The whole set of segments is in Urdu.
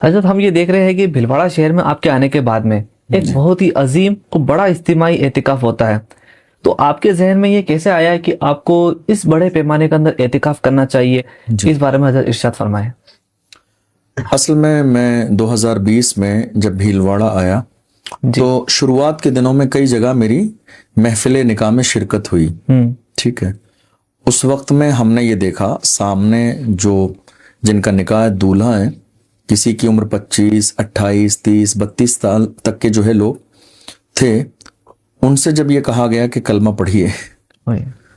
حضرت ہم یہ دیکھ رہے ہیں کہ بھلواڑہ شہر میں آپ کے آنے کے بعد میں ایک بہت ہی عظیم اور بڑا اجتماعی اعتکاف ہوتا ہے، تو آپ کے ذہن میں یہ کیسے آیا کہ آپ کو اس بڑے پیمانے کے اندر اعتکاف کرنا چاہیے؟ اس بارے میں حضرت ارشاد فرمائیں۔ اصل میں 2020 میں جب بھیلواڑہ آیا تو شروعات کے دنوں میں کئی جگہ میری محفل نکاح میں شرکت ہوئی، ٹھیک ہے۔ اس وقت میں ہم نے یہ دیکھا سامنے جو جن کا نکاح دولہا ہے، کسی کی عمر 25، 28، 30، 32 سال تک کے جو ہے لوگ تھے، ان سے جب یہ کہا گیا کہ کلمہ پڑھیے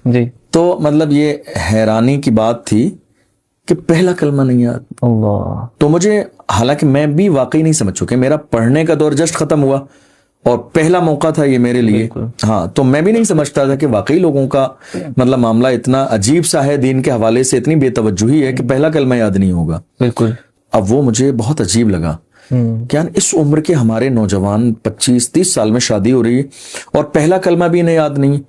جی تو مطلب یہ حیرانی کی بات تھی کہ پہلا کلمہ نہیں یاد۔ اللہ، تو مجھے، حالانکہ میں بھی واقعی نہیں سمجھ چکے، میرا پڑھنے کا دور جسٹ ختم ہوا اور پہلا موقع تھا یہ میرے لیے، ہاں، تو میں بھی نہیں سمجھتا تھا کہ واقعی لوگوں کا مطلب معاملہ اتنا عجیب سا ہے، دین کے حوالے سے اتنی بے توجہی ہے کہ پہلا کلمہ یاد نہیں ہوگا۔ بالکل۔ اب وہ مجھے بہت عجیب لگا کہ اس عمر کے ہمارے نوجوان 25-30 سال میں شادی ہو رہی ہے اور پہلا کلمہ بھی انہیں یاد نہیں۔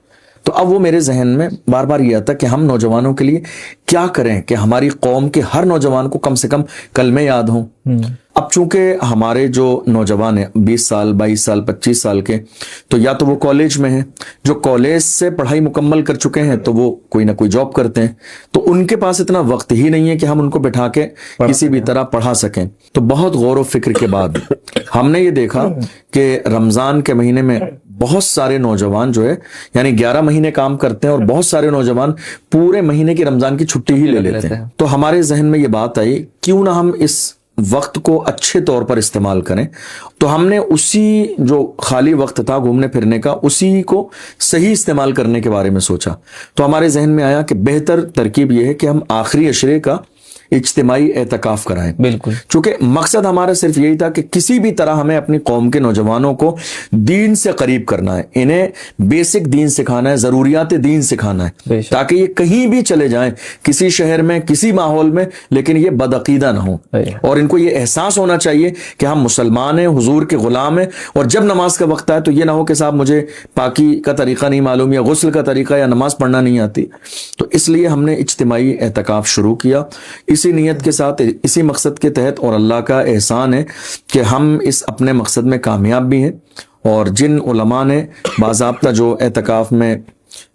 تو اب وہ میرے ذہن میں بار بار یہ آتا کہ ہم نوجوانوں کے لیے کیا کریں کہ ہماری قوم کے ہر نوجوان کو کم سے کم کلمے یاد ہوں۔ اب چونکہ ہمارے جو نوجوان ہیں 20 سال، 22 سال، 25 سال کے، تو یا تو وہ کالج میں ہیں، جو کالج سے پڑھائی مکمل کر چکے ہیں تو وہ کوئی نہ کوئی جاب کرتے ہیں، تو ان کے پاس اتنا وقت ہی نہیں ہے کہ ہم ان کو بٹھا کے کسی بھی طرح پڑھا سکیں۔ تو بہت غور و فکر کے بعد ہم نے یہ دیکھا کہ رمضان کے مہینے میں بہت سارے نوجوان جو ہے یعنی 11 مہینے کام کرتے ہیں اور بہت سارے نوجوان پورے مہینے کی رمضان کی چھٹی ہی لے لیتے ہیں۔ تو ہمارے ذہن میں یہ بات آئی کیوں نہ ہم اس وقت کو اچھے طور پر استعمال کریں، تو ہم نے اسی جو خالی وقت تھا گھومنے پھرنے کا، اسی کو صحیح استعمال کرنے کے بارے میں سوچا۔ تو ہمارے ذہن میں آیا کہ بہتر ترکیب یہ ہے کہ ہم آخری عشرے کا اجتماعی اعتکاف کرائیں۔ بالکل، چونکہ مقصد ہمارا صرف یہی تھا کہ کسی بھی طرح ہمیں اپنی قوم کے نوجوانوں کو دین سے قریب کرنا ہے، انہیں بیسک دین سکھانا ہے، ضروریات دین سکھانا ہے، تاکہ یہ کہیں بھی چلے جائیں، کسی شہر میں، کسی ماحول میں، لیکن یہ بدعقیدہ نہ ہوں، اور ان کو یہ احساس ہونا چاہیے کہ ہم مسلمان ہیں، حضور کے غلام ہیں، اور جب نماز کا وقت آئے تو یہ نہ ہو کہ صاحب مجھے پاکی کا طریقہ نہیں معلوم، یا غسل کا طریقہ، یا نماز پڑھنا نہیں آتی۔ تو اس لیے ہم نے اجتماعی اعتکاف شروع کیا اسی نیت کے ساتھ، اسی مقصد کے تحت، اور اللہ کا احسان ہے کہ ہم اس اپنے مقصد میں کامیاب بھی ہیں۔ اور جن علماء نے باضابطہ جو اعتکاف میں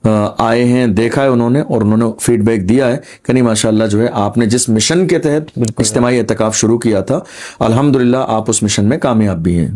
آئے ہیں، دیکھا ہے انہوں نے فیڈ بیک دیا ہے کہ نہیں ماشاءاللہ جو ہے آپ نے جس مشن کے تحت اجتماعی اعتکاف شروع کیا تھا، الحمدللہ آپ اس مشن میں کامیاب بھی ہیں۔